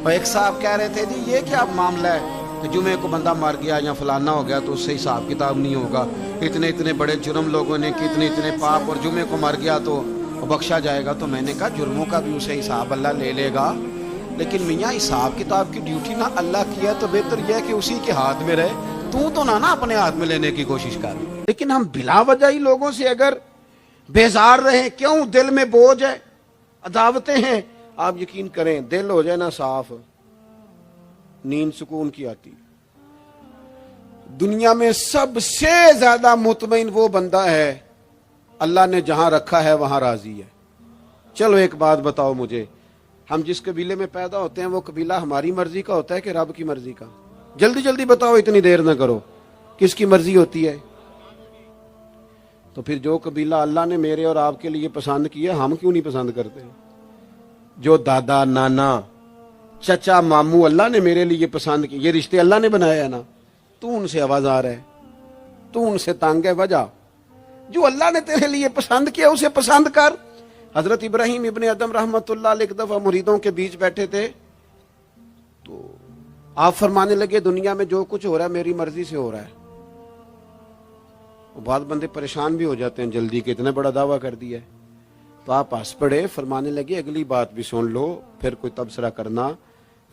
اور ایک صاحب کہہ رہے تھے جی یہ کیا معاملہ ہے کہ جمعے کو بندہ مر گیا یا فلانا ہو گیا تو اس سے حساب کتاب نہیں ہوگا، اتنے اتنے بڑے جرم لوگوں نے کتنے اتنے پاپ، اور جمعے کو مر گیا تو بخشا جائے گا۔ تو میں نے کہا جرموں کا بھی اسے حساب اللہ لے لے گا، لیکن میاں حساب کتاب کی ڈیوٹی نہ اللہ کی ہے، تو بہتر یہ ہے کہ اسی کے ہاتھ میں رہے، تو نہ اپنے ہاتھ میں لینے کی کوشش کر۔ لیکن ہم بلا وجہ ہی لوگوں سے اگر بیزار رہیں، کیوں؟ دل میں بوجھ ہے، عداوتیں ہیں، آپ یقین کریں دل ہو جائے نا صاف، نیند سکون کی آتی۔ دنیا میں سب سے زیادہ مطمئن وہ بندہ ہے اللہ نے جہاں رکھا ہے وہاں راضی ہے۔ چلو ایک بات بتاؤ مجھے، ہم جس قبیلے میں پیدا ہوتے ہیں وہ قبیلہ ہماری مرضی کا ہوتا ہے کہ رب کی مرضی کا؟ جلدی جلدی بتاؤ، اتنی دیر نہ کرو، کس کی مرضی ہوتی ہے؟ تو پھر جو قبیلہ اللہ نے میرے اور آپ کے لیے پسند کیا ہم کیوں نہیں پسند کرتے؟ جو دادا نانا چچا ماموں اللہ نے میرے لیے پسند کی، یہ رشتے اللہ نے بنایا ہے نا، تو ان سے آوازار ہے، تو ان سے تانگ ہے۔ وجہ جو اللہ نے تیرے لیے پسند کیا اسے پسند کر۔ حضرت ابراہیم ابن ادم رحمت اللہ علیہ ایک دفعہ مریدوں کے بیچ بیٹھے تھے، تو آپ فرمانے لگے دنیا میں جو کچھ ہو رہا ہے میری مرضی سے ہو رہا ہے۔ بعض بندے پریشان بھی ہو جاتے ہیں جلدی کہ اتنا بڑا دعویٰ کر دیا ہے، تو آپ ہنس پڑے، فرمانے لگے اگلی بات بھی سن لو پھر کوئی تبصرہ کرنا۔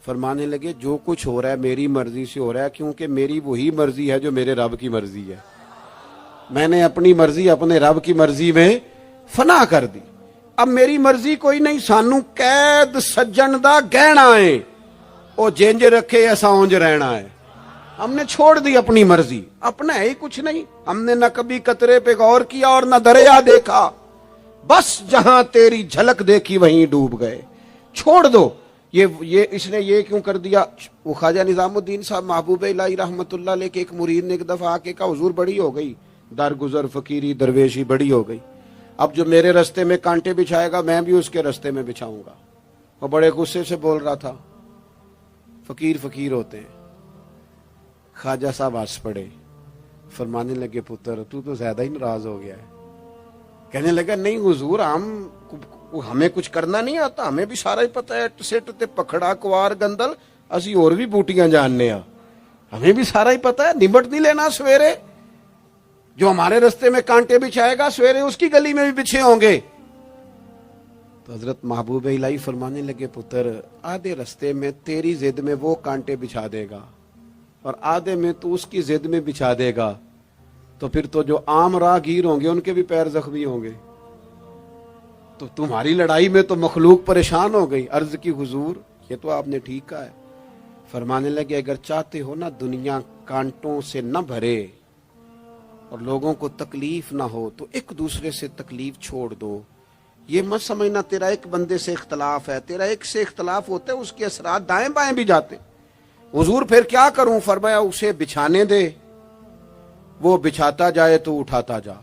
فرمانے لگے جو کچھ ہو رہا ہے میری مرضی سے ہو رہا ہے، کیونکہ میری وہی مرضی ہے جو میرے رب کی مرضی ہے۔ میں نے اپنی مرضی اپنے رب کی مرضی میں فنا کر دی۔ اب میری مرضی کوئی نہیں، سانو قید سجن دا گہنا ہے، او جینج رکھے ایسا اونج رہنا ہے۔ ہم نے چھوڑ دی اپنی مرضی، اپنا ہے ہی کچھ نہیں۔ ہم نے نہ کبھی قطرے پہ غور کیا اور نہ دریا دیکھا، بس جہاں تیری جھلک دیکھی وہیں ڈوب گئے۔ چھوڑ دو یہ اس نے یہ کیوں کر دیا؟ وہ خواجہ نظام الدین صاحب محبوب الہی رحمت اللہ علیہ کے ایک مرید نے ایک دفعہ آ کے کہا حضور بڑی ہو گئی درگزر فقیری درویشی بڑی ہو گئی، اب جو میرے رستے میں کانٹے بچھائے گا میں بھی اس کے رستے میں بچھاؤں گا۔ وہ بڑے غصے سے بول رہا تھا، فقیر فقیر ہوتے ہیں۔ خواجہ صاحب ہنس پڑے، فرمانے لگے پتر تو زیادہ ہی ناراض ہو گیا ہے۔ کہنے لگا نہیں حضور ہمیں کچھ کرنا نہیں آتا، ہمیں بھی سارا ہی پتہ ہے، سٹ تے پکھڑا کوار گندل اسی اور بھی بوٹیاں جاننے ہاں، ہمیں بھی سارا ہی پتہ ہے، نمٹ نہیں لینا سویرے، جو ہمارے رستے میں کانٹے بچھائے گا سویرے اس کی گلی میں بھی بچھے ہوں گے۔ تو حضرت محبوب الہی فرمانے لگے پتر آدھے رستے میں تیری ضد میں وہ کانٹے بچھا دے گا اور آدھے میں تو اس کی ضد میں بچھا دے گا، تو پھر تو جو عام راہگیر ہوں گے ان کے بھی پیر زخمی ہوں گے، تو تمہاری لڑائی میں تو مخلوق پریشان ہو گئی۔ عرض کی حضور یہ تو آپ نے ٹھیک کہا ہے۔ فرمانے لگے اگر چاہتے ہو نا دنیا کانٹوں سے نہ بھرے اور لوگوں کو تکلیف نہ ہو تو ایک دوسرے سے تکلیف چھوڑ دو۔ یہ مت سمجھنا تیرا ایک بندے سے اختلاف ہے، تیرا ایک سے اختلاف ہوتا ہے اس کے اثرات دائیں بائیں بھی جاتے۔ حضور پھر کیا کروں؟ فرمایا اسے بچھانے دے، وہ بچھاتا جائے تو اٹھاتا جا،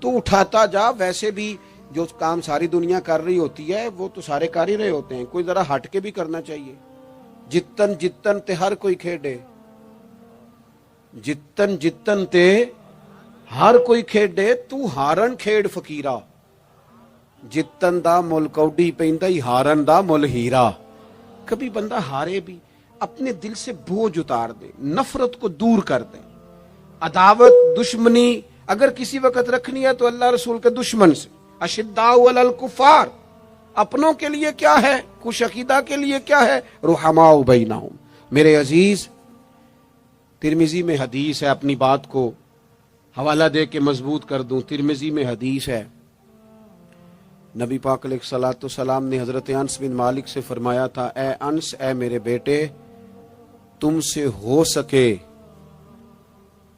تو اٹھاتا جا۔ ویسے بھی جو کام ساری دنیا کر رہی ہوتی ہے وہ تو سارے کر ہی رہے ہوتے ہیں، کوئی ذرا ہٹ کے بھی کرنا چاہیے۔ جتن جتن تے ہر کوئی کھیڈے، جتن جتن تے ہر کوئی کھیڈے، تو ہارن کھیڈ فقیرا، جتن دا مل کوڈی پیندا ہی ہارن دا مل ہیرا۔ کبھی بندہ ہارے بھی اپنے دل سے بوجھ اتار دے، نفرت کو دور کر دے۔ عداوت دشمنی اگر کسی وقت رکھنی ہے تو اللہ رسول کے دشمن سے، اشداء علی الکفار، اپنوں کے لیے کیا ہے، خوش عقیدہ کے لیے کیا ہے، رحماء بینہم۔ میرے عزیز ترمذی میں حدیث ہے، اپنی بات کو حوالہ دے کے مضبوط کر دوں، ترمذی میں حدیث ہے، نبی پاک علیہ الصلوۃ والسلام نے حضرت انس بن مالک سے فرمایا تھا، اے انس اے میرے بیٹے تم سے ہو سکے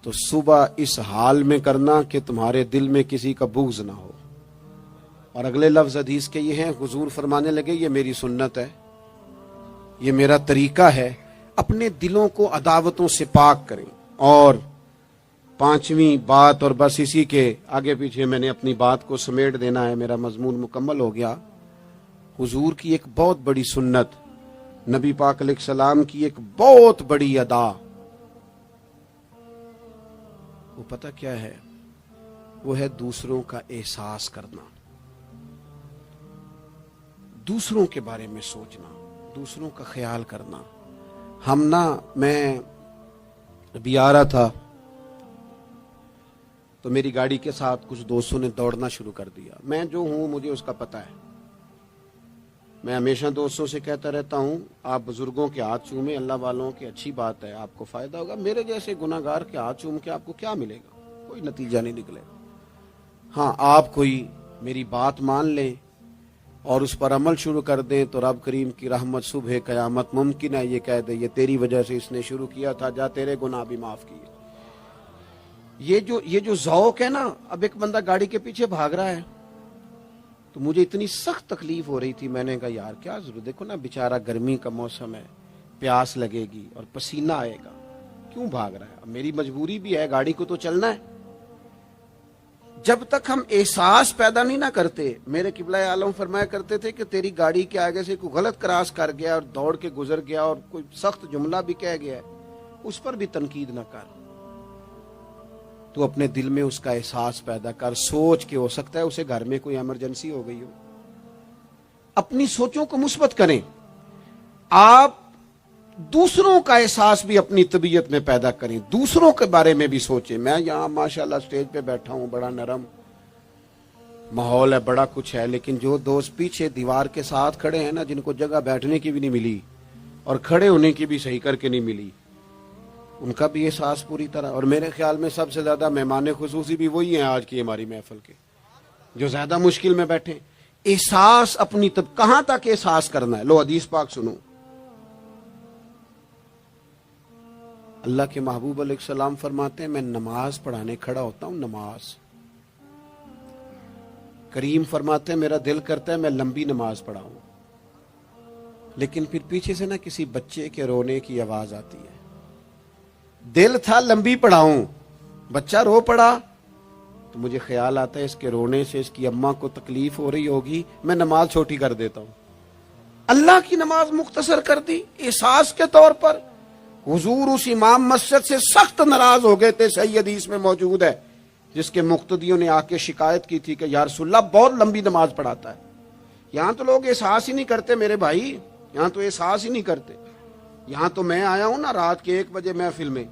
تو صبح اس حال میں کرنا کہ تمہارے دل میں کسی کا بغض نہ ہو۔ اور اگلے لفظ حدیث کے یہ ہیں، حضور فرمانے لگے یہ میری سنت ہے، یہ میرا طریقہ ہے، اپنے دلوں کو عداوتوں سے پاک کریں۔ اور پانچویں بات، اور بس اسی کے آگے پیچھے میں نے اپنی بات کو سمیٹ دینا ہے، میرا مضمون مکمل ہو گیا۔ حضور کی ایک بہت بڑی سنت، نبی پاک علیہ السلام کی ایک بہت بڑی ادا، وہ پتہ کیا ہے؟ وہ ہے دوسروں کا احساس کرنا، دوسروں کے بارے میں سوچنا، دوسروں کا خیال کرنا. میں ابھی آ رہا تھا تو میری گاڑی کے ساتھ کچھ دوستوں نے دوڑنا شروع کر دیا. میں جو ہوں مجھے اس کا پتہ ہے. میں ہمیشہ دوستوں سے کہتا رہتا ہوں آپ بزرگوں کے ہاتھ چومیں, اللہ والوں کی اچھی بات ہے, آپ کو فائدہ ہوگا. میرے جیسے گناہ گار کے ہاتھ چوم کے آپ کو کیا ملے گا؟ کوئی نتیجہ نہیں نکلے گا. ہاں, آپ کوئی میری بات مان لیں اور اس پر عمل شروع کر دیں تو رب کریم کی رحمت صبح قیامت ممکن ہے یہ کہہ دے یہ تیری وجہ سے اس نے شروع کیا تھا, جا تیرے گناہ بھی معاف کیے. یہ جو ذوق ہے نا, اب ایک بندہ گاڑی کے پیچھے بھاگ رہا ہے تو مجھے اتنی سخت تکلیف ہو رہی تھی. میں نے کہا یار کیا ضرورت, دیکھو نا بیچارہ گرمی کا موسم ہے, پیاس لگے گی اور پسینہ آئے گا, کیوں بھاگ رہا ہے؟ اب میری مجبوری بھی ہے, گاڑی کو تو چلنا ہے. جب تک ہم احساس پیدا نہیں نہ کرتے, میرے قبلہ عالم فرمایا کرتے تھے کہ تیری گاڑی کے آگے سے کوئی غلط کراس کر گیا اور دوڑ کے گزر گیا اور کوئی سخت جملہ بھی کہہ گیا ہے, اس پر بھی تنقید نہ کر. تو اپنے دل میں اس کا احساس پیدا کر, سوچ کے ہو سکتا ہے اسے گھر میں کوئی ایمرجنسی ہو گئی ہو. اپنی سوچوں کو مثبت کریں. آپ دوسروں کا احساس بھی اپنی طبیعت میں پیدا کریں, دوسروں کے بارے میں بھی سوچیں. میں یہاں ماشاءاللہ سٹیج پہ بیٹھا ہوں, بڑا نرم ماحول ہے, بڑا کچھ ہے, لیکن جو دوست پیچھے دیوار کے ساتھ کھڑے ہیں نا, جن کو جگہ بیٹھنے کی بھی نہیں ملی اور کھڑے ہونے کی بھی صحیح کر کے نہیں ملی, ان کا بھی احساس پوری طرح. اور میرے خیال میں سب سے زیادہ مہمان خصوصی بھی وہی ہیں آج کی ہماری محفل کے, جو زیادہ مشکل میں بیٹھے. احساس اپنی کہاں تک احساس کرنا ہے؟ لو حدیث پاک سنو. اللہ کے محبوب علیہ السلام فرماتے ہیں میں نماز پڑھانے کھڑا ہوتا ہوں, نماز. کریم فرماتے ہیں میرا دل کرتا ہے میں لمبی نماز پڑھاؤں, لیکن پھر پیچھے سے نا کسی بچے کے رونے کی آواز آتی ہے. دل تھا لمبی پڑھاؤں, بچہ رو پڑا تو مجھے خیال آتا ہے اس کے رونے سے اس کی اماں کو تکلیف ہو رہی ہوگی, میں نماز چھوٹی کر دیتا ہوں. اللہ کی نماز مختصر کر دی احساس کے طور پر. حضور اس امام مسجد سے سخت ناراض ہو گئے تھے, صحیح حدیث میں موجود ہے, جس کے مقتدیوں نے آ کے شکایت کی تھی کہ یا رسول اللہ بہت لمبی نماز پڑھاتا ہے. یہاں تو لوگ احساس ہی نہیں کرتے میرے بھائی, یہاں تو احساس ہی نہیں کرتے. یہاں تو میں آیا ہوں نا رات کے 1 بجے محفل میں,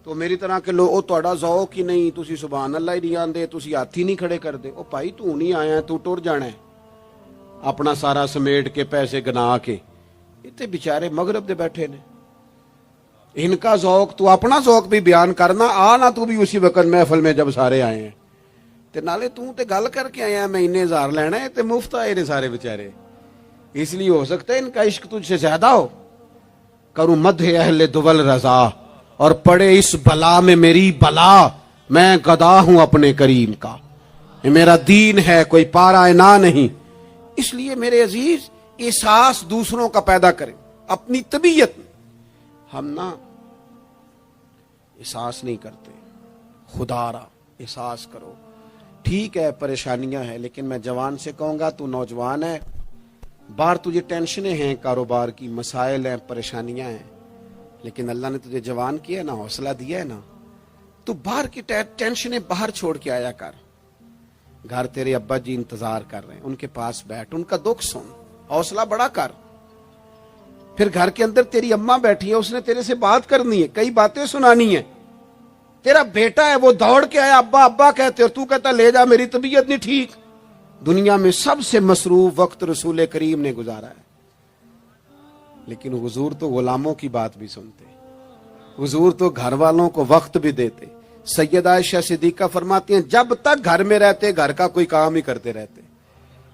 تو میری طرح کے لوگ تہاڈا ذوق ہی نہیں, تسی سبحان اللہ ہی نہیں آندے, تسی ہاتھ ہی نہیں کھڑے کر دے. او بھائی تو نہیں آیا ہے, تو ٹر جانا ہے اپنا سارا سمیٹ کے پیسے گنا کے. اتنے بیچارے مغرب دے بیٹھے نے, ان کا ذوق تو اپنا ذوق بھی بیان کرنا, آنا تو بھی اسی وقت محفل میں جب سارے آئے ہیں. تے نالے تو تے گل کر کے آیا میں انہیں ہزار لینا ہے, تے مفت آئے نے سارے بیچارے. اس لیے ہو سکتا ہے ان کا عشق تجھ سے زیادہ ہو. کروں مدح اہل دول رضا اور پڑے اس بلا میں میری بلا, میں گدا ہوں اپنے کریم کا, میرا دین ہے کوئی پارا نہ نہیں. اس لیے میرے عزیز احساس دوسروں کا پیدا کریں اپنی طبیعت میں. ہم نا احساس نہیں کرتے, خدا را احساس کرو. ٹھیک ہے پریشانیاں ہیں, لیکن میں جوان سے کہوں گا تو نوجوان ہے, باہر تجھے ٹینشنیں ہیں, کاروبار کی مسائل ہیں, پریشانیاں ہیں, لیکن اللہ نے تجھے جوان کیا ہے نا, حوصلہ دیا ہے نا, تو باہر کی ٹینشنیں باہر چھوڑ کے آیا کر. گھر تیرے ابا جی انتظار کر رہے ہیں, ان کے پاس بیٹھ, ان کا دکھ سن, حوصلہ بڑا کر. پھر گھر کے اندر تیری اماں بیٹھی ہے, اس نے تیرے سے بات کرنی ہے, کئی باتیں سنانی ہے. تیرا بیٹا ہے وہ دوڑ کے آیا, ابا ابا کہتے, اور تو کہتا لے جا میری طبیعت نہیں ٹھیک. دنیا میں سب سے مصروف وقت رسول کریم نے گزارا ہے, لیکن حضور تو غلاموں کی بات بھی سنتے, حضور تو گھر والوں کو وقت بھی دیتے. سیدہ عائشہ صدیقہ فرماتی ہیں جب تک گھر میں رہتے گھر کا کوئی کام ہی کرتے رہتے.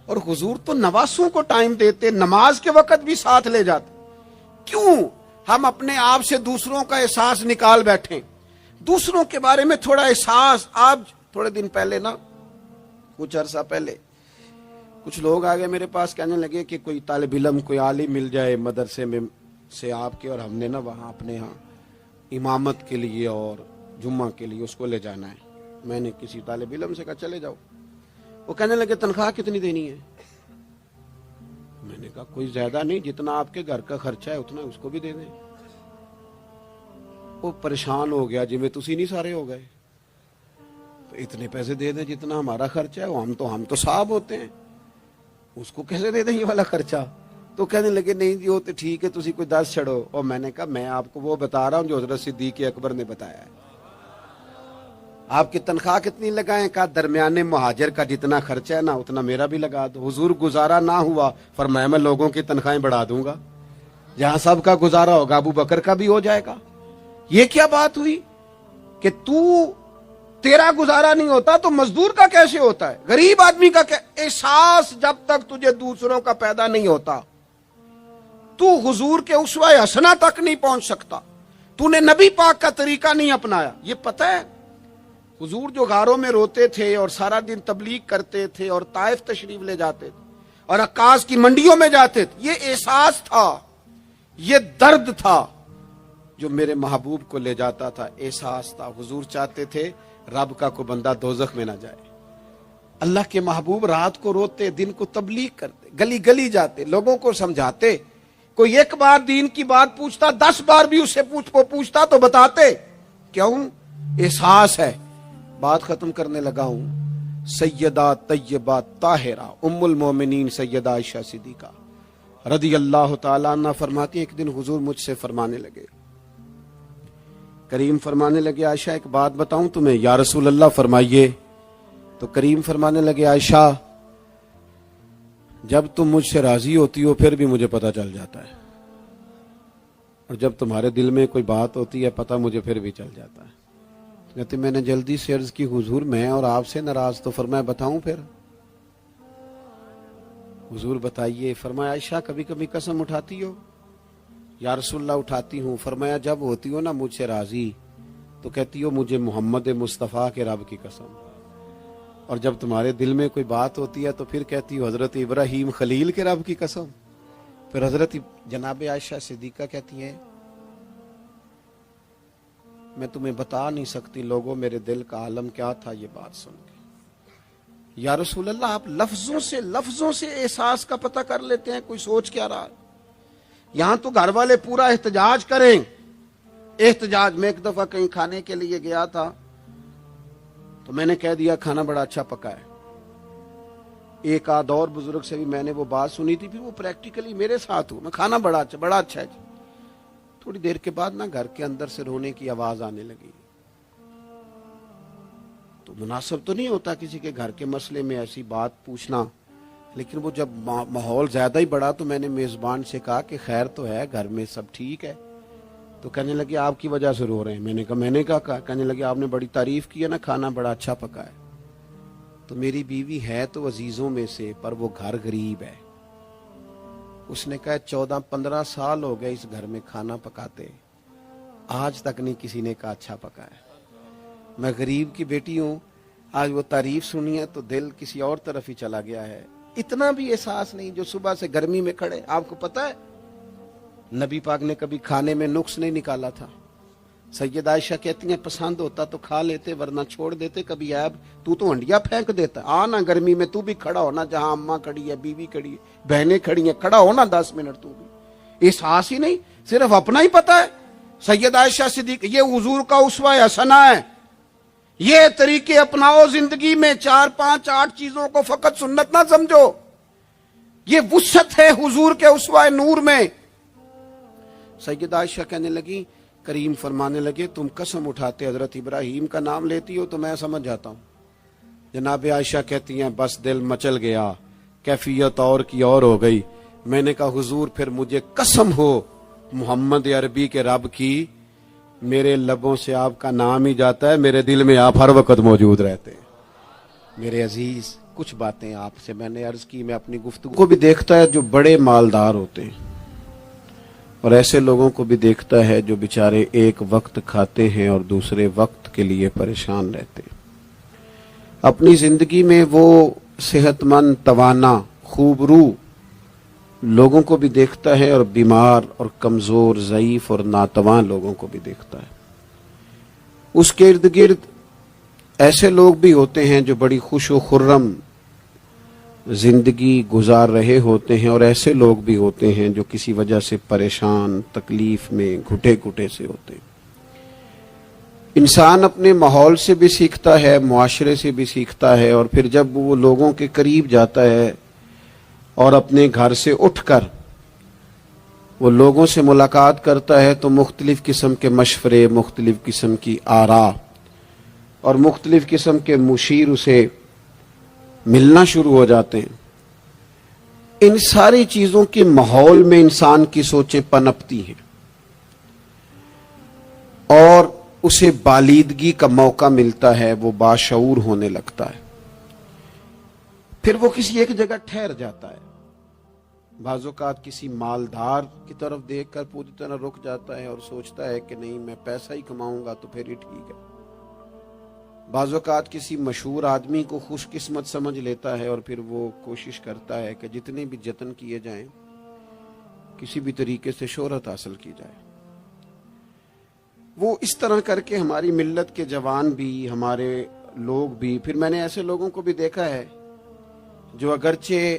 اور حضور تو نواسوں کو ٹائم دیتے, نماز کے وقت بھی ساتھ لے جاتے. کیوں ہم اپنے آپ سے دوسروں کا احساس نکال بیٹھیں, دوسروں کے بارے میں تھوڑا احساس. آپ تھوڑے دن پہلے نا, کچھ عرصہ پہلے کچھ لوگ آ گئے میرے پاس, کہنے لگے کہ کوئی طالب علم کوئی عالم مل جائے مدرسے میں سے آپ کے, اور ہم نے نا وہاں اپنے ہاں امامت کے لیے اور جمعہ کے لیے اس کو لے جانا ہے. میں نے کسی طالب علم سے کہا چلے جاؤ. وہ کہنے لگے تنخواہ کتنی دینی ہے؟ میں نے کہا کوئی زیادہ نہیں, جتنا آپ کے گھر کا خرچہ ہے اتنا اس کو بھی دے دیں. وہ پریشان ہو گیا, جی میں تسی نہیں سارے ہو گئے, تو اتنے پیسے دے دیں جتنا ہمارا خرچہ ہے. ہم تو صاحب ہوتے ہیں, اس کو کیسے دے دیں یہ والا خرچہ؟ تو کہنے لگے نہیں جی وہ تو ٹھیک ہے تسی کوئی 10 چھڑو. اور میں نے کہا میں آپ کو وہ بتا رہا ہوں جو حضرت صدیق اکبر نے بتایا ہے. آپ کی تنخواہ کتنی لگائیں؟ کہا درمیان مہاجر کا جتنا خرچہ ہے نا اتنا میرا بھی لگا دو. حضور گزارا نہ ہوا فرمایا میں لوگوں کی تنخواہیں بڑھا دوں گا. جہاں سب کا گزارا ہوگا ابو بکر کا بھی ہو جائے گا. یہ کیا بات ہوئی کہ تیرا گزارا نہیں ہوتا تو مزدور کا کیسے ہوتا ہے؟ غریب آدمی کا احساس جب تک تجھے دوسروں کا پیدا نہیں ہوتا تو حضور کے اسوہ حسنہ تک نہیں پہنچ سکتا. تو نے نبی پاک کا طریقہ نہیں اپنایا. یہ پتہ ہے حضور جو غاروں میں روتے تھے اور سارا دن تبلیغ کرتے تھے اور طائف تشریف لے جاتے تھے اور عکاظ کی منڈیوں میں جاتے تھے، یہ احساس تھا، یہ درد تھا جو میرے محبوب کو لے جاتا تھا. احساس تھا. حضور چاہتے تھے رب کا کوئی بندہ دوزخ میں نہ جائے. اللہ کے محبوب رات کو روتے، دن کو تبلیغ کرتے، گلی گلی جاتے، لوگوں کو سمجھاتے. کوئی ایک بار دین کی بات پوچھتا 10 بار بھی اس سے پوچھتا تو بتاتے. کیوں؟ احساس ہے. بات ختم کرنے لگا ہوں. سیدہ طیبہ طاہرہ ام المومنین سیدہ عائشہ صدیقہ رضی اللہ تعالیٰ عنہ فرماتی ہیں ایک دن حضور مجھ سے فرمانے لگے، کریم فرمانے لگے عائشہ ایک بات بتاؤں تمہیں؟ یا رسول اللہ فرمائیے. تو کریم فرمانے لگے عائشہ جب تم مجھ سے راضی ہوتی ہو پھر بھی مجھے پتہ چل جاتا ہے، اور جب تمہارے دل میں کوئی بات ہوتی ہے پتہ مجھے پھر بھی چل جاتا ہے. کہتے میں نے جلدی سے عرض کی حضور میں اور آپ سے ناراض. تو فرمایا بتاؤں پھر؟ حضور بتائیے. فرمایا عائشہ کبھی کبھی قسم اٹھاتی ہو؟ یا رسول اللہ اٹھاتی ہوں. فرمایا جب ہوتی ہو نا مجھ سے راضی تو کہتی ہو مجھے محمد مصطفیٰ کے رب کی قسم، اور جب تمہارے دل میں کوئی بات ہوتی ہے تو پھر کہتی ہو حضرت ابراہیم خلیل کے رب کی قسم. پھر حضرت جناب عائشہ صدیقہ کہتی ہیں میں تمہیں بتا نہیں سکتی لوگوں میرے دل کا عالم کیا تھا یہ بات سن کے. یا رسول اللہ آپ لفظوں سے احساس کا پتہ کر لیتے ہیں کوئی سوچ کیا رہا. یہاں تو گھر والے پورا احتجاج کریں. احتجاج میں ایک دفعہ کہیں کھانے کے لیے گیا تھا تو میں نے کہہ دیا کھانا بڑا اچھا پکا ہے. ایک آدھ اور بزرگ سے بھی میں نے وہ بات سنی تھی، پھر وہ پریکٹیکلی میرے ساتھ ہوں میں کھانا بڑا اچھا ہے جی. تھوڑی دیر کے بعد نا گھر کے اندر سے رونے کی آواز آنے لگی. تو مناسب تو نہیں ہوتا کسی کے گھر کے مسئلے میں ایسی بات پوچھنا، لیکن وہ جب ماحول زیادہ ہی بڑا تو میں نے میزبان سے کہا کہ خیر تو ہے گھر میں سب ٹھیک ہے؟ تو کہنے لگے آپ کی وجہ سے رو رہے ہیں. میں نے کہا کہنے لگے آپ نے بڑی تعریف کی ہے نا کھانا بڑا اچھا پکا ہے. تو میری بیوی ہے تو عزیزوں میں سے پر وہ گھر غریب ہے. اس نے کہا 14-15 سال ہو گئے اس گھر میں کھانا پکاتے، آج تک نہیں کسی نے کہا اچھا پکا ہے. میں غریب کی بیٹی ہوں، آج وہ تعریف سنی ہے تو دل کسی اور طرف ہی چلا گیا ہے. اتنا بھی احساس نہیں جو صبح سے گرمی میں کھڑے. آپ کو پتا ہے نبی پاک نے کبھی کھانے میں نقص نہیں نکالا تھا. سیدہ عائشہ کہتی ہیں پسند ہوتا تو کھا لیتے ورنہ چھوڑ دیتے. کبھی عیب تو ہنڈیا پھینک دیتا. آنا گرمی میں تو بھی کھڑا ہونا جہاں اماں کھڑی ہے، بیوی کھڑی ہے، بہنیں کھڑی ہیں، کھڑا ہونا 10 منٹ تو بھی. احساس ہی نہیں، صرف اپنا ہی پتا ہے. سیدہ عائشہ صدیقہ یہ حضور کا اسوہ حسنہ ہے. یہ طریقے اپناؤ زندگی میں. 4-5-8 چیزوں کو فقط سنت نہ سمجھو. یہ وسعت ہے حضور کے اسوہ نور میں. سیدہ عائشہ کہنے لگی کریم فرمانے لگے تم قسم اٹھاتے حضرت ابراہیم کا نام لیتی ہو تو میں سمجھ جاتا ہوں. جناب عائشہ کہتی ہیں بس دل مچل گیا، کیفیت اور کی اور ہو گئی. میں نے کہا حضور پھر مجھے قسم ہو محمد عربی کے رب کی، میرے لبوں سے آپ کا نام ہی جاتا ہے، میرے دل میں آپ ہر وقت موجود رہتے ہیں. میرے عزیز کچھ باتیں آپ سے میں نے عرض کی. میں اپنی گفتگو کو بھی دیکھتا ہے جو بڑے مالدار ہوتے ہیں، اور ایسے لوگوں کو بھی دیکھتا ہے جو بیچارے ایک وقت کھاتے ہیں اور دوسرے وقت کے لیے پریشان رہتے ہیں. اپنی زندگی میں وہ صحت مند، توانا، خوبرو لوگوں کو بھی دیکھتا ہے اور بیمار اور کمزور، ضعیف اور ناتواں لوگوں کو بھی دیکھتا ہے. اس کے ارد گرد ایسے لوگ بھی ہوتے ہیں جو بڑی خوش و خرم زندگی گزار رہے ہوتے ہیں، اور ایسے لوگ بھی ہوتے ہیں جو کسی وجہ سے پریشان، تکلیف میں گھٹے گھٹے سے ہوتے ہیں. انسان اپنے ماحول سے بھی سیکھتا ہے، معاشرے سے بھی سیکھتا ہے، اور پھر جب وہ لوگوں کے قریب جاتا ہے اور اپنے گھر سے اٹھ کر وہ لوگوں سے ملاقات کرتا ہے تو مختلف قسم کے مشورے، مختلف قسم کی آراء اور مختلف قسم کے مشیر اسے ملنا شروع ہو جاتے ہیں۔ ان ساری چیزوں کے ماحول میں انسان کی سوچیں پنپتی ہیں اور اسے بالیدگی کا موقع ملتا ہے، وہ باشعور ہونے لگتا ہے۔ پھر وہ کسی ایک جگہ ٹھہر جاتا ہے، بعض اوقات کسی مالدار کی طرف دیکھ کر پوری طرح رک جاتا ہے اور سوچتا ہے کہ نہیں، میں پیسہ ہی کماؤں گا تو پھر ہی ٹھیک ہے۔ بعض اوقات کسی مشہور آدمی کو خوش قسمت سمجھ لیتا ہے اور پھر وہ کوشش کرتا ہے کہ جتنے بھی جتن کیے جائیں کسی بھی طریقے سے شہرت حاصل کی جائے۔ وہ اس طرح کر کے ہماری ملت کے جوان بھی، ہمارے لوگ بھی، پھر میں نے ایسے لوگوں کو بھی دیکھا ہے جو اگرچہ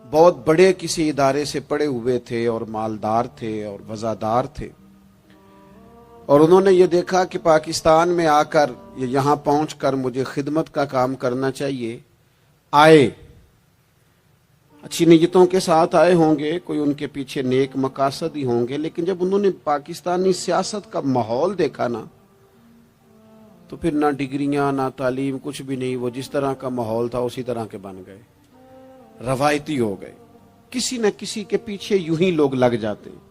بہت بڑے کسی ادارے سے پڑے ہوئے تھے اور مالدار تھے اور وزادار تھے، اور انہوں نے یہ دیکھا کہ پاکستان میں آ کر یہاں پہنچ کر مجھے خدمت کا کام کرنا چاہیے، آئے، اچھی نیتوں کے ساتھ آئے ہوں گے، کوئی ان کے پیچھے نیک مقاصد ہی ہوں گے، لیکن جب انہوں نے پاکستانی سیاست کا ماحول دیکھا نا تو پھر نہ ڈگریاں نہ تعلیم کچھ بھی نہیں، وہ جس طرح کا ماحول تھا اسی طرح کے بن گئے، روایتی ہو گئے، کسی نہ کسی کے پیچھے یوں ہی لوگ لگ جاتے ہیں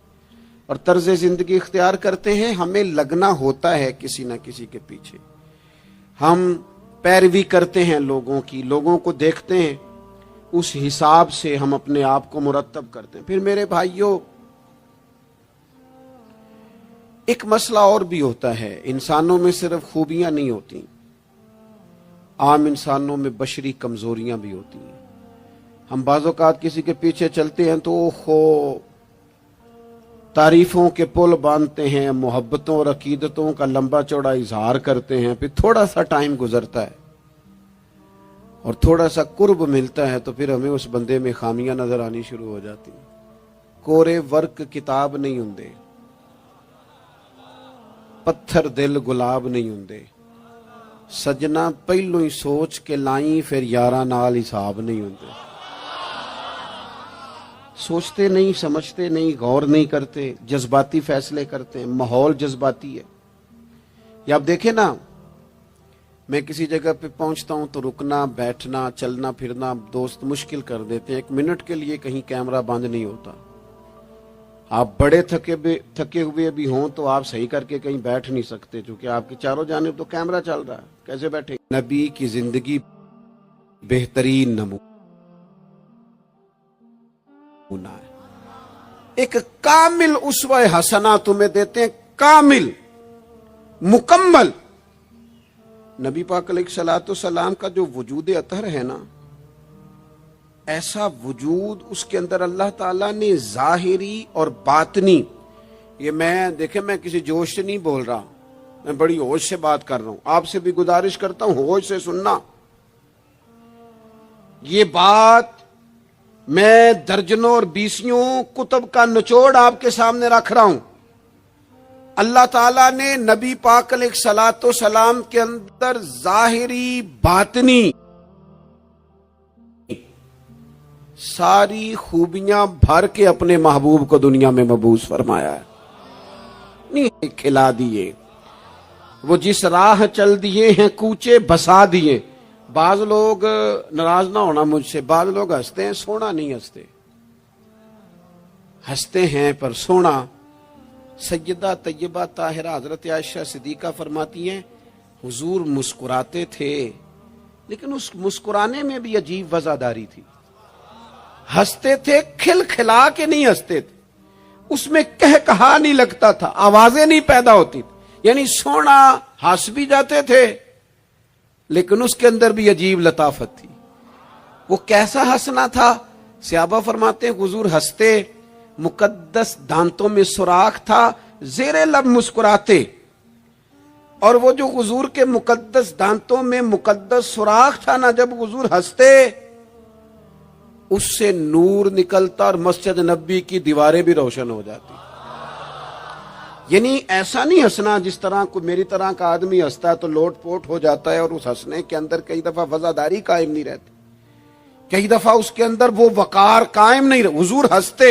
اور طرز زندگی اختیار کرتے ہیں۔ ہمیں لگنا ہوتا ہے کسی نہ کسی کے پیچھے، ہم پیروی کرتے ہیں لوگوں کی، لوگوں کو دیکھتے ہیں، اس حساب سے ہم اپنے آپ کو مرتب کرتے ہیں۔ پھر میرے بھائیوں، ایک مسئلہ اور بھی ہوتا ہے، انسانوں میں صرف خوبیاں نہیں ہوتی، عام انسانوں میں بشری کمزوریاں بھی ہوتی ہیں۔ ہم بعض اوقات کسی کے پیچھے چلتے ہیں تو تعریفوں کے پل باندھتے ہیں، محبتوں اور عقیدتوں کا لمبا چوڑا اظہار کرتے ہیں، پھر تھوڑا سا ٹائم گزرتا ہے اور تھوڑا سا قرب ملتا ہے تو پھر ہمیں اس بندے میں خامیاں نظر آنی شروع ہو جاتی ہیں۔ کورے ورک کتاب نہیں ہوندے، پتھر دل گلاب نہیں ہوندے، سجنا پہلو ہی سوچ کے لائیں پھر یاراں نال حساب نہیں ہوندے۔ سوچتے نہیں، سمجھتے نہیں، غور نہیں کرتے، جذباتی فیصلے کرتے ہیں، ماحول جذباتی ہے۔ یا آپ دیکھیں نا، میں کسی جگہ پہ پہنچتا ہوں تو رکنا، بیٹھنا، چلنا پھرنا دوست مشکل کر دیتے ہیں، 1 منٹ کے لیے کہیں کیمرہ بند نہیں ہوتا۔ آپ بڑے تھکے ہوئے بھی ہوں تو آپ صحیح کر کے کہیں بیٹھ نہیں سکتے، چونکہ آپ کی چاروں جانب تو کیمرہ چل رہا ہے، کیسے بیٹھیں؟ نبی کی زندگی بہترین نمونہ ہے، ایک کامل اسوہ حسنہ تمہیں دیتے ہیں، کامل، مکمل۔ نبی پاک علیہ الصلوۃ والسلام کا جو وجود اطہر ہے نا، ایسا وجود اس کے اندر اللہ تعالیٰ نے ظاہری اور باطنی، یہ میں کسی جوش سے نہیں بول رہا، میں بڑی ہوش سے بات کر رہا ہوں، آپ سے بھی گزارش کرتا ہوں ہوش سے سننا۔ یہ بات میں درجنوں اور بیسیوں کتب کا نچوڑ آپ کے سامنے رکھ رہا ہوں۔ اللہ تعالیٰ نے نبی پاک علیہ الصلوۃ والسلام کے اندر ظاہری باطنی ساری خوبیاں بھر کے اپنے محبوب کو دنیا میں مبعوث فرمایا ہے، نہیں کھلا دیے، وہ جس راہ چل دیے ہیں کوچے بسا دیے۔ بعض لوگ ناراض نہ ہونا مجھ سے، بعض لوگ ہنستے ہیں، سونا نہیں ہنستے، ہنستے ہیں پر سونا۔ سیدہ طیبہ طاہرہ حضرت عائشہ صدیقہ فرماتی ہیں حضور مسکراتے تھے لیکن اس مسکرانے میں بھی عجیب وزاداری تھی، ہنستے تھے کھل کھلا کے نہیں ہنستے تھے، اس میں کہا نہیں لگتا تھا، آوازیں نہیں پیدا ہوتی تھی، یعنی سونا، ہنس بھی جاتے تھے لیکن اس کے اندر بھی عجیب لطافت تھی۔ وہ کیسا ہنسنا تھا؟ صحابہ فرماتے ہیں حضور ہنستے، مقدس دانتوں میں سوراخ تھا، زیر لب مسکراتے، اور وہ جو حضور کے مقدس دانتوں میں مقدس سوراخ تھا نا، جب حضور ہنستے اس سے نور نکلتا اور مسجد نبی کی دیواریں بھی روشن ہو جاتی۔ یعنی ایسا نہیں ہنسنا جس طرح کوئی میری طرح کا آدمی ہنستا ہے تو لوٹ پوٹ ہو جاتا ہے اور اس ہنسنے کے اندر کئی دفعہ وزاداری قائم نہیں رہتی، کئی دفعہ اس کے اندر وہ وقار قائم نہیں رہتا۔ حضور ہنستے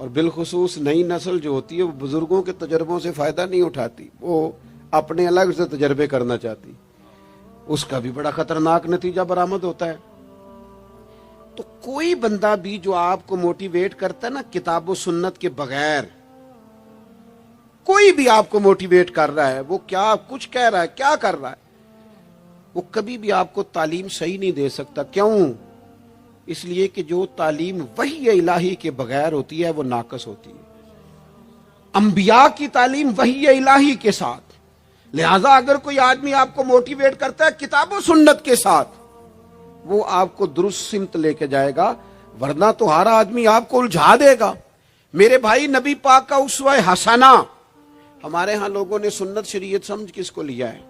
اور بالخصوص نئی نسل جو ہوتی ہے وہ بزرگوں کے تجربوں سے فائدہ نہیں اٹھاتی، وہ اپنے الگ سے تجربے کرنا چاہتی، اس کا بھی بڑا خطرناک نتیجہ برآمد ہوتا ہے۔ تو کوئی بندہ بھی جو آپ کو موٹیویٹ کرتا ہے نا کتاب و سنت کے بغیر، کوئی بھی آپ کو موٹیویٹ کر رہا ہے، وہ کیا کچھ کہہ رہا ہے، کیا کر رہا ہے، وہ کبھی بھی آپ کو تعلیم صحیح نہیں دے سکتا۔ کیوں؟ اس لیے کہ جو تعلیم وحی الہی کے بغیر ہوتی ہے وہ ناقص ہوتی ہے۔ انبیاء کی تعلیم وحی الہی کے ساتھ، لہذا اگر کوئی آدمی آپ کو موٹیویٹ کرتا ہے کتاب و سنت کے ساتھ، وہ آپ کو درست سمت لے کے جائے گا، ورنہ تو ہر آدمی آپ کو الجھا دے گا۔ میرے بھائی، نبی پاک کا اسوہ حسنہ، ہمارے ہاں لوگوں نے سنت شریعت سمجھ کس کو لیا ہے؟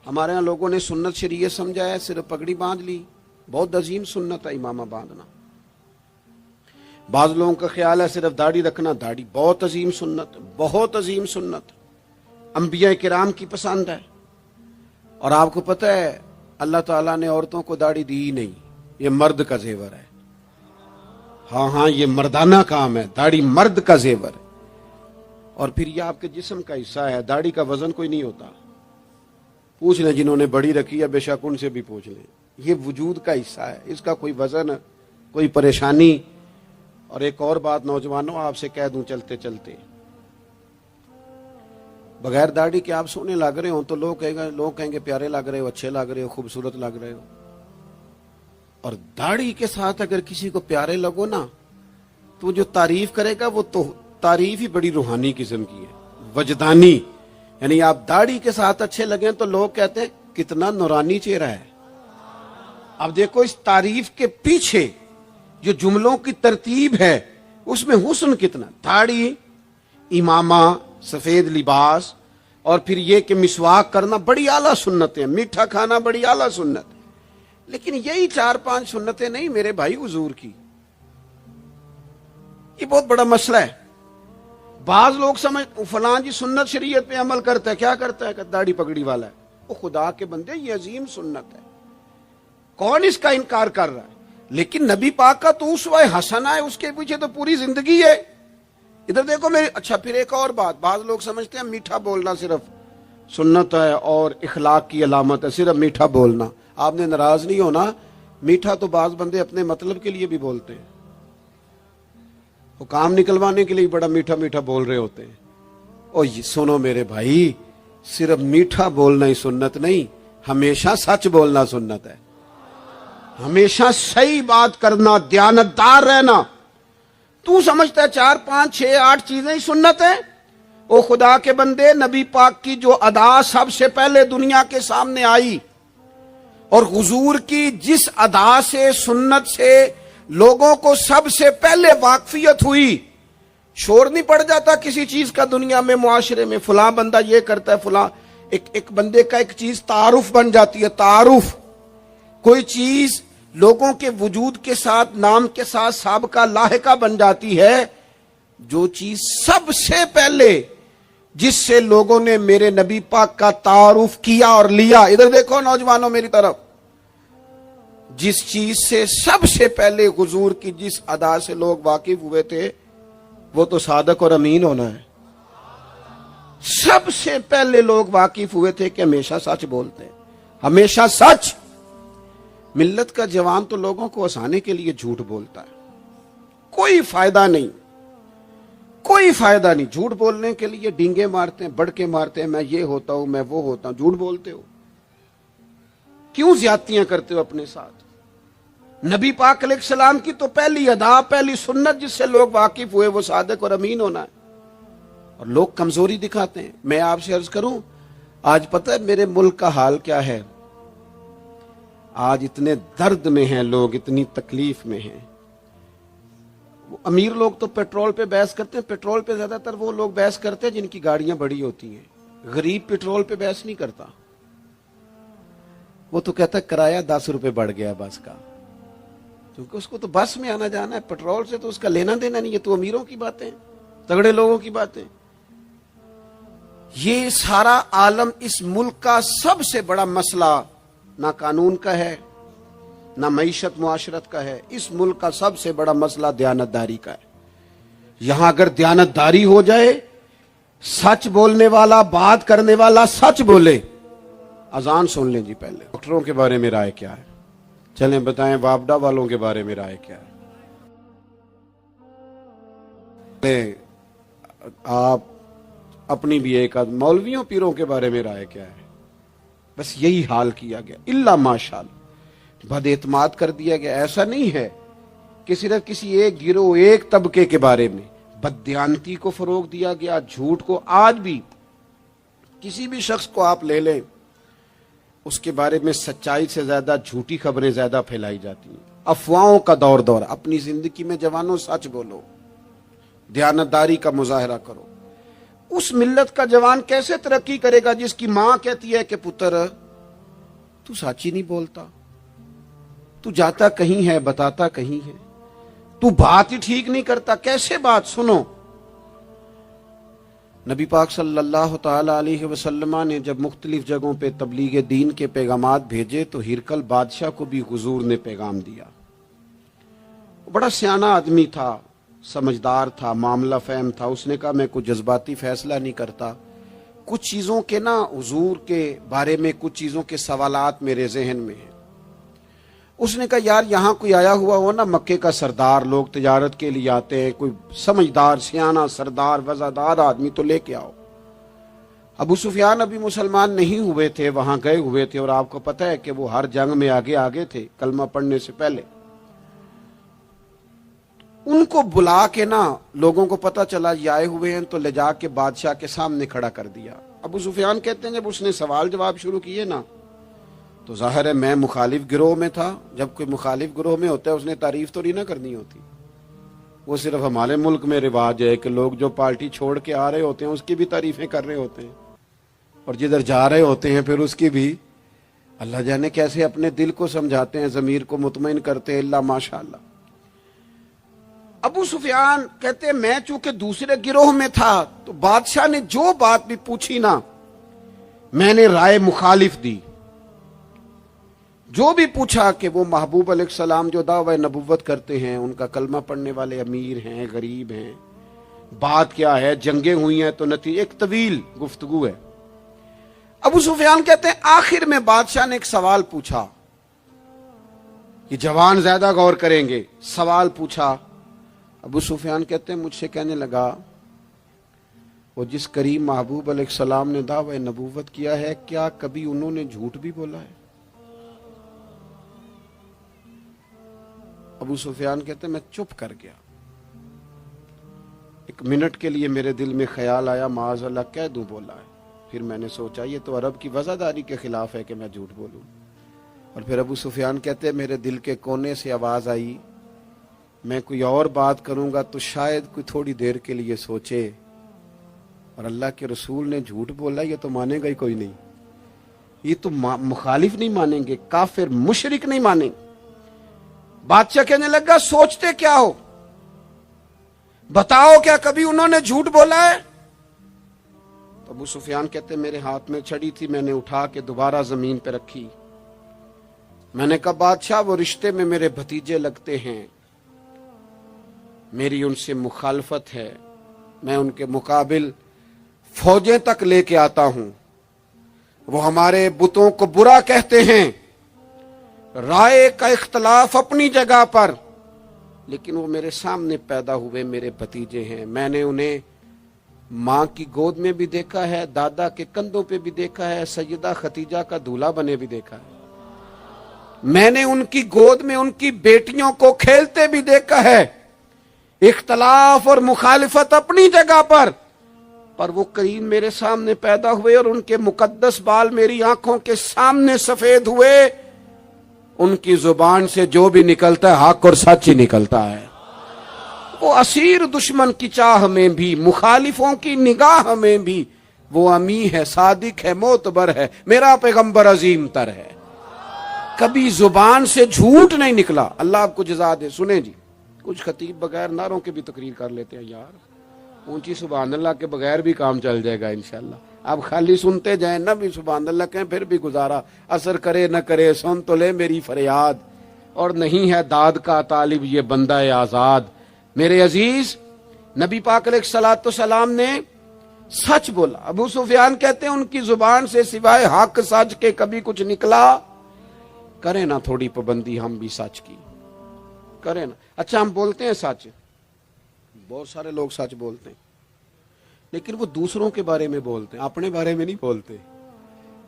ہمارے ہاں لوگوں نے سنت شریعت سمجھا ہے صرف پگڑی باندھ لی، بہت عظیم سنت ہے امامہ باندھنا۔ بعض لوگوں کا خیال ہے صرف داڑھی رکھنا، داڑھی بہت عظیم سنت، بہت عظیم سنت، انبیاء کرام کی پسند ہے۔ اور آپ کو پتہ ہے اللہ تعالیٰ نے عورتوں کو داڑھی دی ہی نہیں، یہ مرد کا زیور ہے۔ ہاں یہ مردانہ کام ہے، داڑھی مرد کا زیور ہے۔ اور پھر یہ آپ کے جسم کا حصہ ہے، داڑھی کا وزن کوئی نہیں ہوتا۔ پوچھ لیں جنہوں نے بڑی رکھی ہے، بے شک ان سے بھی پوچھ لیں، یہ وجود کا حصہ ہے، اس کا کوئی وزن، کوئی پریشانی۔ اور ایک اور بات نوجوانوں آپ سے کہہ دوں چلتے چلتے، بغیر داڑھی کے آپ سونے لگ رہے ہوں تو لوگ کہیں گے پیارے لگ رہے ہو، اچھے لگ رہے ہو، خوبصورت لگ رہے ہو۔ اور داڑھی کے ساتھ اگر کسی کو پیارے لگو نا تو جو تعریف کرے گا وہ تو تعریف ہی بڑی روحانی قسم کی ہے، وجدانی۔ یعنی آپ داڑھی کے ساتھ اچھے لگیں تو لوگ کہتے ہیں کتنا نورانی چہرہ ہے۔ اب دیکھو اس تعریف کے پیچھے جو جملوں کی ترتیب ہے اس میں حسن کتنا، داڑھی، امامہ، سفید لباس، اور پھر یہ کہ مسواک کرنا بڑی اعلیٰ سنت ہے، میٹھا کھانا بڑی اعلیٰ سنت ہے۔ لیکن یہی 4-5 سنتیں نہیں میرے بھائی حضور کی، یہ بہت بڑا مسئلہ ہے۔ بعض لوگ سمجھ فلاں جی سنت شریعت پہ عمل کرتا ہے، کیا کرتا ہے کہ داڑھی پگڑی والا ہے، وہ خدا کے بندے یہ عظیم سنت ہے، کون اس کا انکار کر رہا ہے؟ لیکن نبی پاک کا تو اسوہ حسنہ ہے، اس کے پیچھے تو پوری زندگی ہے۔ ادھر دیکھو میری، اچھا پھر ایک اور بات، بعض لوگ سمجھتے ہیں میٹھا بولنا صرف سنت ہے اور اخلاق کی علامت ہے، صرف میٹھا بولنا۔ آپ نے ناراض نہیں ہونا، میٹھا تو بعض بندے اپنے مطلب کے لیے بھی بولتے ہیں، وہ کام نکلوانے کے لیے بڑا میٹھا میٹھا بول رہے ہوتے ہیں۔ اور سنو میرے بھائی، صرف میٹھا بولنا ہی سنت نہیں، ہمیشہ سچ بولنا سنت ہے، ہمیشہ صحیح بات کرنا، دیانتدار رہنا۔ تو سمجھتا ہے 4 5 6 8 چیزیں ہی سنت ہیں؟ او خدا کے بندے، نبی پاک کی جو ادا سب سے پہلے دنیا کے سامنے آئی اور حضور کی جس ادا سے، سنت سے لوگوں کو سب سے پہلے واقفیت ہوئی، شور نہیں پڑ جاتا کسی چیز کا دنیا میں، معاشرے میں فلاں بندہ یہ کرتا ہے، فلاں ایک بندے کا ایک چیز تعارف بن جاتی ہے۔ تعارف، کوئی چیز لوگوں کے وجود کے ساتھ، نام کے ساتھ سابقہ لاحقہ بن جاتی ہے۔ جو چیز سب سے پہلے جس سے لوگوں نے میرے نبی پاک کا تعارف کیا اور لیا، ادھر دیکھو نوجوانوں میری طرف، جس چیز سے سب سے پہلے حضور کی جس ادا سے لوگ واقف ہوئے تھے وہ تو صادق اور امین ہونا ہے۔ سب سے پہلے لوگ واقف ہوئے تھے کہ ہمیشہ سچ بولتے ہیں، ہمیشہ سچ۔ ملت کا جوان تو لوگوں کو ہنسانے کے لیے جھوٹ بولتا ہے، کوئی فائدہ نہیں، کوئی فائدہ نہیں۔ جھوٹ بولنے کے لیے ڈینگے مارتے ہیں، بڑکے مارتے ہیں، میں یہ ہوتا ہوں، میں وہ ہوتا ہوں۔ جھوٹ بولتے ہو، کیوں زیادتیاں کرتے ہو اپنے ساتھ؟ نبی پاک علیہ السلام کی تو پہلی ادا، پہلی سنت جس سے لوگ واقف ہوئے وہ صادق اور امین ہونا ہے، اور لوگ کمزوری دکھاتے ہیں۔ میں آپ سے عرض کروں، آج پتہ ہے میرے ملک کا حال کیا ہے؟ آج اتنے درد میں ہیں لوگ، اتنی تکلیف میں ہیں۔ امیر لوگ تو پیٹرول پہ بحث کرتے ہیں، پیٹرول پہ زیادہ تر وہ لوگ بحث کرتے ہیں جن کی گاڑیاں بڑی ہوتی ہیں۔ غریب پیٹرول پہ بحث نہیں کرتا، وہ تو کہتا ہے کرایہ 10 روپے بڑھ گیا بس کا، کیونکہ اس کو تو بس میں آنا جانا ہے، پیٹرول سے تو اس کا لینا دینا نہیں۔ یہ تو امیروں کی باتیں، تگڑے لوگوں کی باتیں۔ یہ سارا عالم اس ملک کا سب سے بڑا مسئلہ نہ قانون کا ہے، نہ معیشت معاشرت کا ہے، اس ملک کا سب سے بڑا مسئلہ دیانتداری کا ہے۔ یہاں اگر دیانتداری ہو جائے، سچ بولنے والا، بات کرنے والا سچ بولے. اذان سن لیں جی پہلے. ڈاکٹروں کے بارے میں رائے کیا ہے؟ چلیں بتائیں وابڈا والوں کے بارے میں رائے کیا ہے؟ آپ اپنی بھی ایک مولویوں پیروں کے بارے میں رائے کیا ہے؟ بس یہی حال کیا گیا. الا ماشاءاللہ بد اعتماد کر دیا گیا. ایسا نہیں ہے کہ صرف کسی ایک گروہ، ایک طبقے کے بارے میں بددیانتی کو فروغ دیا گیا، جھوٹ کو. آج بھی کسی بھی شخص کو آپ لے لیں، اس کے بارے میں سچائی سے زیادہ جھوٹی خبریں زیادہ پھیلائی جاتی ہیں. افواہوں کا دور. اپنی زندگی میں جوانوں سچ بولو، دیانتداری کا مظاہرہ کرو. اس ملت کا جوان کیسے ترقی کرے گا جس کی ماں کہتی ہے کہ پتر تو سچ ہی نہیں بولتا، تو جاتا کہیں ہے بتاتا کہیں ہے، تو بات ہی ٹھیک نہیں کرتا. کیسے بات سنو؟ نبی پاک صلی اللہ تعالی علیہ وسلم نے جب مختلف جگہوں پہ تبلیغ دین کے پیغامات بھیجے تو ہرقل بادشاہ کو بھی حضور نے پیغام دیا. بڑا سیانہ آدمی تھا، سمجھدار تھا، معاملہ فہم تھا. اس نے کہا میں کوئی جذباتی فیصلہ نہیں کرتا، کچھ چیزوں کے نا حضور کے بارے میں کچھ چیزوں کے سوالات میرے ذہن میں ہیں. اس نے کہا یار یہاں کوئی آیا ہوا ہو نا، مکے کا سردار، لوگ تجارت کے لیے آتے ہیں، کوئی سمجھدار سیانہ سردار وزادار آدمی تو لے کے آؤ. ابو سفیان ابھی مسلمان نہیں ہوئے تھے، وہاں گئے ہوئے تھے، اور آپ کو پتہ ہے کہ وہ ہر جنگ میں آگے تھے کلمہ پڑھنے سے پہلے. ان کو بلا کے نا لوگوں کو پتہ چلا یہ آئے ہوئے ہیں تو لے جا کے بادشاہ کے سامنے کھڑا کر دیا. ابو سفیان کہتے ہیں جب اس نے سوال جواب شروع کیے نا تو ظاہر ہے میں مخالف گروہ میں تھا. جب کوئی مخالف گروہ میں ہوتا ہے اس نے تعریف تو نہیں نہ کرنی ہوتی. وہ صرف ہمارے ملک میں رواج ہے کہ لوگ جو پارٹی چھوڑ کے آ رہے ہوتے ہیں اس کی بھی تعریفیں کر رہے ہوتے ہیں، اور جدھر جا رہے ہوتے ہیں پھر اس کی بھی. اللہ جانے کیسے اپنے دل کو سمجھاتے ہیں، ضمیر کو مطمئن کرتے ہیں. اللہ ماشاءاللہ. ابو سفیان کہتے ہیں میں چونکہ دوسرے گروہ میں تھا تو بادشاہ نے جو بات بھی پوچھی نا میں نے رائے مخالف دی. جو بھی پوچھا کہ وہ محبوب علیہ السلام جو دعوی نبوت کرتے ہیں، ان کا کلمہ پڑھنے والے امیر ہیں، غریب ہیں، بات کیا ہے، جنگیں ہوئی ہیں تو نتیجہ ایک طویل گفتگو ہے. ابو سفیان کہتے ہیں آخر میں بادشاہ نے ایک سوال پوچھا، یہ جوان زیادہ غور کریں گے. سوال پوچھا. ابو سفیان کہتے ہیں مجھ سے کہنے لگا وہ جس کریم محبوب علیہ السلام نے دعوی نبوت کیا ہے کیا کبھی انہوں نے جھوٹ بھی بولا ہے؟ ابو سفیان کہتے ہیں میں چپ کر گیا. ایک منٹ کے لیے میرے دل میں خیال آیا معاذ اللہ کہہ دوں بولا ہے. پھر میں نے سوچا یہ تو عرب کی وزاداری کے خلاف ہے کہ میں جھوٹ بولوں. اور پھر ابو سفیان کہتے ہیں میرے دل کے کونے سے آواز آئی میں کوئی اور بات کروں گا تو شاید کوئی تھوڑی دیر کے لیے سوچے، اور اللہ کے رسول نے جھوٹ بولا یہ تو مانے گا ہی کوئی نہیں، یہ تو مخالف نہیں مانیں گے، کافر مشرک نہیں مانیں گے. بادشاہ کہنے لگا سوچتے کیا ہو، بتاؤ کیا کبھی انہوں نے جھوٹ بولا ہے؟ تو ابو سفیان کہتے میرے ہاتھ میں چھڑی تھی، میں نے اٹھا کے دوبارہ زمین پہ رکھی. میں نے کہا بادشاہ وہ رشتے میں میرے بھتیجے لگتے ہیں، میری ان سے مخالفت ہے، میں ان کے مقابل فوجیں تک لے کے آتا ہوں، وہ ہمارے بتوں کو برا کہتے ہیں. رائے کا اختلاف اپنی جگہ پر، لیکن وہ میرے سامنے پیدا ہوئے میرے بھتیجے ہیں. میں نے انہیں ماں کی گود میں بھی دیکھا ہے، دادا کے کندھوں پہ بھی دیکھا ہے، سیدہ ختیجہ کا دولہا بنے بھی دیکھا ہے. میں نے ان کی گود میں ان کی بیٹیوں کو کھیلتے بھی دیکھا ہے. اختلاف اور مخالفت اپنی جگہ پر وہ کریم میرے سامنے پیدا ہوئے اور ان کے مقدس بال میری آنکھوں کے سامنے سفید ہوئے. ان کی زبان سے جو بھی نکلتا ہے حق اور سچ ہی نکلتا ہے. وہ اسیر دشمن کی چاہ میں بھی، مخالفوں کی نگاہ میں بھی وہ امی ہے، صادق ہے، معتبر ہے، میرا پیغمبر عظیم تر ہے. کبھی زبان سے جھوٹ نہیں نکلا. اللہ آپ کو جزا دے. سنیں جی کچھ خطیب بغیر نعروں کے بھی تقریر کر لیتے ہیں یار، اونچی سبحان اللہ کے بغیر بھی کام چل جائے گا انشاءاللہ. آپ خالی سنتے جائیں نہ بھی سبحان اللہ کہیں پھر بھی گزارا، اثر کرے نہ کرے سن تو لے میری فریاد، اور نہیں ہے داد کا طالب یہ بندہ آزاد. میرے عزیز نبی پاک علیہ الصلوۃ والسلام نے سچ بولا. ابو سفیان کہتے ہیں ان کی زبان سے سوائے حق سچ کے کبھی کچھ نکلا. کریں نا تھوڑی پابندی ہم بھی سچ کی کریں نا. اچھا ہم بولتے ہیں سچ, بہت سارے لوگ سچ بولتے ہیں, لیکن وہ دوسروں کے بارے میں بولتے ہیں, اپنے بارے میں نہیں بولتے.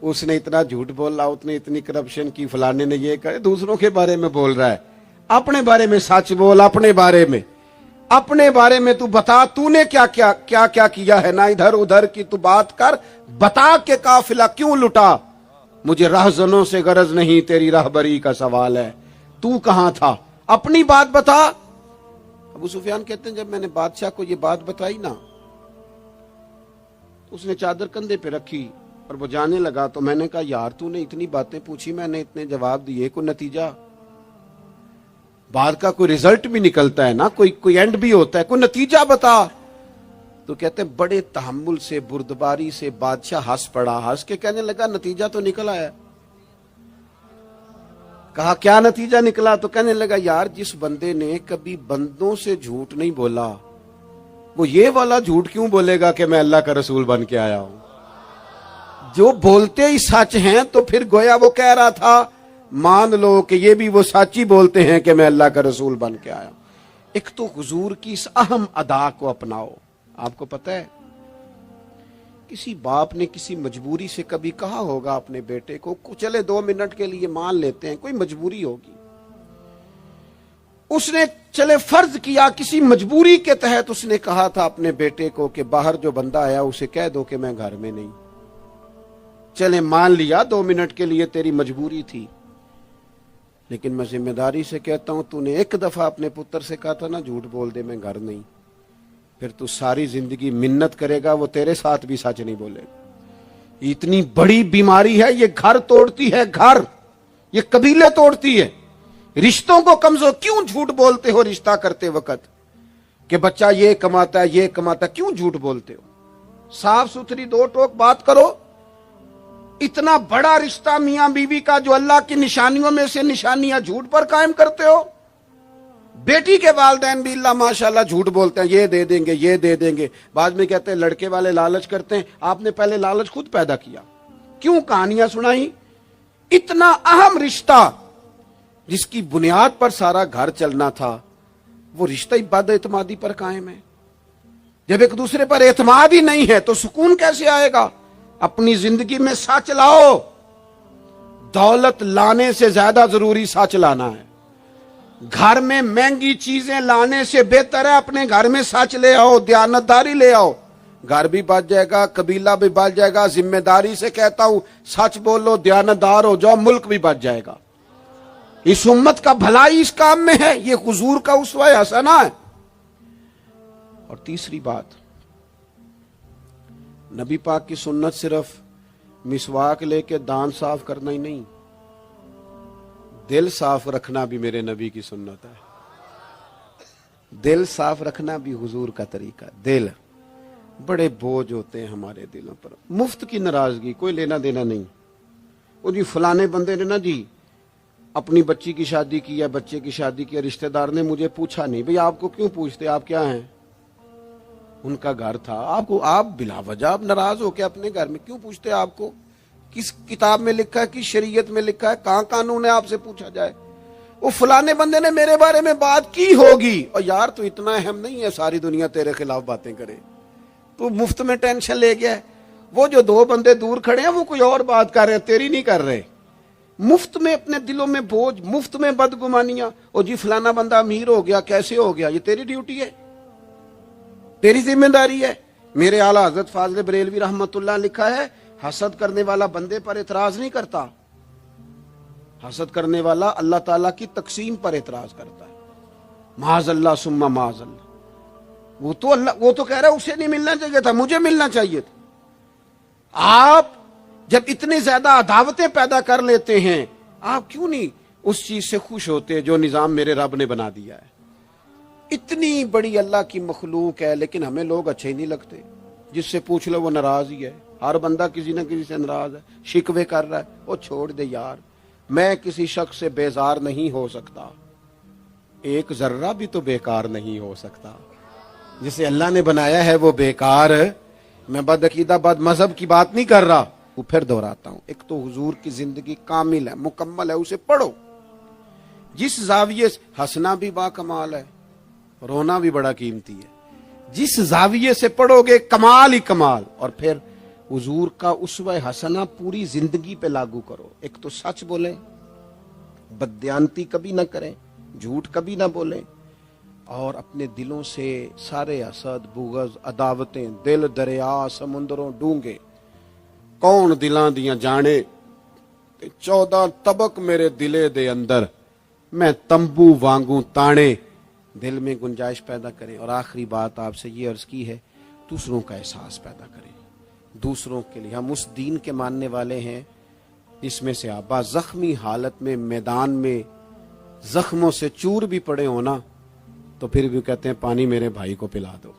اس نے اتنا جھوٹ بولا, اس نے اتنی کرپشن کی, فلانے نے یہ کرے, دوسروں کے بارے میں بول رہا ہے. اپنے بارے میں سچ بول. اپنے بارے میں تو بتا تو نے کیا کیا ہے. نہ ادھر ادھر کی تو بات کر, بتا کہ قافلہ کیوں لٹا. مجھے راہزنوں سے غرض نہیں, تیری راہبری کا سوال ہے. تو کہاں تھا, اپنی بات بتا. ابو سفیان کہتے ہیں جب میں نے بادشاہ کو یہ بات بتائی نا, تو اس نے چادر کندھے پہ رکھی اور وہ جانے لگا. تو میں نے کہا یار تو نے اتنی باتیں پوچھی, میں نے اتنے جواب دیے, کوئی نتیجہ بات کا کوئی رزلٹ بھی نکلتا ہے نا, کوئی اینڈ بھی ہوتا ہے, کوئی نتیجہ بتا. تو کہتے ہیں بڑے تحمل سے, بردباری سے بادشاہ ہنس پڑا. ہنس کے کہنے لگا نتیجہ تو نکلا ہے. کہا کیا نتیجہ نکلا؟ تو کہنے لگا یار جس بندے نے کبھی بندوں سے جھوٹ نہیں بولا, وہ یہ والا جھوٹ کیوں بولے گا کہ میں اللہ کا رسول بن کے آیا ہوں. جو بولتے ہی سچ ہیں تو پھر گویا وہ کہہ رہا تھا مان لو کہ یہ بھی وہ سچ ہی بولتے ہیں کہ میں اللہ کا رسول بن کے آیا ہوں. ایک تو حضور کی اس اہم ادا کو اپناؤ. آپ کو پتہ ہے کسی باپ نے کسی مجبوری سے کبھی کہا ہوگا اپنے بیٹے کو چلے 2 منٹ کے لیے مان لیتے ہیں, کوئی مجبوری ہوگی, اس نے چلے فرض کیا کسی مجبوری کے تحت اس نے کہا تھا اپنے بیٹے کو کہ باہر جو بندہ آیا اسے کہہ دو کہ میں گھر میں نہیں. چلے مان لیا 2 منٹ کے لیے تیری مجبوری تھی, لیکن میں ذمہ داری سے کہتا ہوں تو نے ایک دفعہ اپنے پتر سے کہا تھا نا جھوٹ بول دے میں گھر نہیں, پھر تو ساری زندگی منت کرے گا وہ تیرے ساتھ بھی سچ نہیں بولے گا. اتنی بڑی بیماری ہے یہ, گھر توڑتی ہے, گھر یہ قبیلے توڑتی ہے, رشتوں کو کمزور. کیوں جھوٹ بولتے ہو رشتہ کرتے وقت کہ بچہ یہ کماتا ہے یہ کماتا ہے, کیوں جھوٹ بولتے ہو؟ صاف ستھری 2 ٹوک بات کرو. اتنا بڑا رشتہ میاں بیوی کا جو اللہ کی نشانیوں میں سے نشانیاں جھوٹ پر قائم کرتے ہو. بیٹی کے والدین بھی اللہ ماشاءاللہ جھوٹ بولتے ہیں, یہ دے دیں گے یہ دے دیں گے. بعد میں کہتے ہیں لڑکے والے لالچ کرتے ہیں, آپ نے پہلے لالچ خود پیدا کیا, کیوں کہانیاں سنائی. اتنا اہم رشتہ جس کی بنیاد پر سارا گھر چلنا تھا, وہ رشتہ بد اعتمادی پر قائم ہے. جب ایک دوسرے پر اعتماد ہی نہیں ہے تو سکون کیسے آئے گا؟ اپنی زندگی میں سچ لاؤ. دولت لانے سے زیادہ ضروری سچ لانا ہے. گھر میں مہنگی چیزیں لانے سے بہتر ہے اپنے گھر میں سچ لے آؤ, دیانتداری لے آؤ. گھر بھی بچ جائے گا, قبیلہ بھی بچ جائے گا. ذمہ داری سے کہتا ہوں سچ بولو, دیانتدار ہو جاؤ, ملک بھی بچ جائے گا. اس امت کا بھلائی اس کام میں ہے. یہ حضور کا اسوہ حسنہ ہے. اور تیسری بات, نبی پاک کی سنت صرف مسواک لے کے دانت صاف کرنا ہی نہیں, دل صاف رکھنا بھی میرے نبی کی سنت ہے. دل صاف رکھنا بھی حضور کا طریقہ. دل بڑے بوجھ ہوتے ہیں ہمارے دلوں پر, مفت کی ناراضگی, کوئی لینا دینا نہیں. وہ جی فلانے بندے نے نا جی اپنی بچی کی شادی کی یا بچے کی شادی کی, رشتہ دار نے مجھے پوچھا نہیں. بھئی آپ کو کیوں پوچھتے, آپ کیا ہیں؟ ان کا گھر تھا. آپ بلا وجہ آپ ناراض ہو کے اپنے گھر میں کیوں پوچھتے؟ آپ کو کس کتاب میں لکھا ہے, کس شریعت میں لکھا ہے, کہاں قانون ہے آپ سے پوچھا جائے؟ وہ فلانے بندے نے میرے بارے میں بات کی ہوگی. اور یار تو اتنا اہم نہیں ہے ساری دنیا تیرے خلاف باتیں کرے, تو مفت میں ٹینشن لے گیا ہے. وہ جو 2 بندے دور کھڑے ہیں وہ کوئی اور بات کر رہے ہیں, تیری نہیں کر رہے. مفت میں اپنے دلوں میں بوجھ, مفت میں بدگمانیاں. اور جی فلانا بندہ امیر ہو گیا, کیسے ہو گیا؟ یہ تیری ڈیوٹی ہے, تیری ذمہ داری ہے. میرے اعلیٰ حضرت فاضل بریلوی رحمت اللہ لکھا ہے, حسد کرنے والا بندے پر اعتراض نہیں کرتا, حسد کرنے والا اللہ تعالیٰ کی تقسیم پر اعتراض کرتا ہے. معاذ اللہ ثم معاذ اللہ. وہ تو کہہ رہا ہے اسے نہیں ملنا چاہیے تھا, مجھے ملنا چاہیے تھا. آپ جب اتنی زیادہ عداوتیں پیدا کر لیتے ہیں, آپ کیوں نہیں اس چیز سے خوش ہوتے جو نظام میرے رب نے بنا دیا ہے؟ اتنی بڑی اللہ کی مخلوق ہے, لیکن ہمیں لوگ اچھے ہی نہیں لگتے. جس سے پوچھ لو وہ ناراض ہی ہے. ہر بندہ کسی نہ کسی سے ناراض ہے, شکوے کر رہا ہے. وہ چھوڑ دے یار, میں کسی شخص سے بیزار نہیں ہو سکتا, ایک ذرہ بھی تو بیکار نہیں ہو سکتا. جسے اللہ نے بنایا ہے وہ بیکار ہے. میں بدعقیدہ بد مذہب کی بات نہیں کر رہا. وہ پھر دہراتا ہوں, ایک تو حضور کی زندگی کامل ہے, مکمل ہے, اسے پڑھو. جس زاویے سے ہنسنا بھی با کمال ہے, رونا بھی بڑا قیمتی ہے. جس زاویے سے پڑھو گے کمال ہی کمال. اور پھر حضور کا اسوہ حسنہ پوری زندگی پہ لاگو کرو. ایک تو سچ بولیں, بددیانتی کبھی نہ کریں, جھوٹ کبھی نہ بولیں, اور اپنے دلوں سے سارے حسد, بغض, عداوتیں, دل دریا سمندروں ڈونگے, کون دلاں دیاں جانے, 14 طبق میرے دلے دے اندر, میں تمبو وانگوں تانے, دل میں گنجائش پیدا کریں. اور آخری بات آپ سے یہ عرض کی ہے, دوسروں کا احساس پیدا کریں. دوسروں کے لیے ہم اس دین کے ماننے والے ہیں اس میں سے آبا زخمی حالت میں میدان میں زخموں سے چور بھی پڑے ہونا تو پھر بھی کہتے ہیں پانی میرے بھائی کو پلا دو.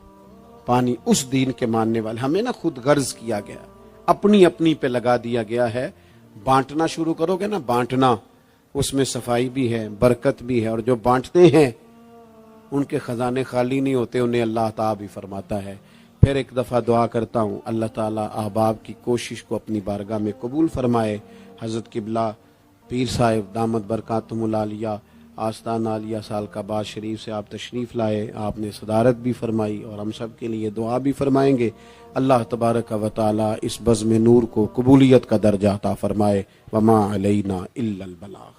پانی اس دین کے ماننے والے. ہمیں نا خود غرض کیا گیا, اپنی اپنی پہ لگا دیا گیا ہے. بانٹنا شروع کرو گے نا, بانٹنا, اس میں صفائی بھی ہے, برکت بھی ہے. اور جو بانٹتے ہیں ان کے خزانے خالی نہیں ہوتے, انہیں اللہ تعالی بھی فرماتا ہے. پھر ایک دفعہ دعا کرتا ہوں, اللہ تعالیٰ احباب کی کوشش کو اپنی بارگاہ میں قبول فرمائے. حضرت قبلہ پیر صاحب دامت برکاتہم العالیہ آستان عالیہ سالکاباد شریف سے آپ تشریف لائے, آپ نے صدارت بھی فرمائی اور ہم سب کے لیے دعا بھی فرمائیں گے. اللہ تبارک و تعالیٰ اس بزم نور کو قبولیت کا درجہ عطا فرمائے. وما علینا الا البلاغ.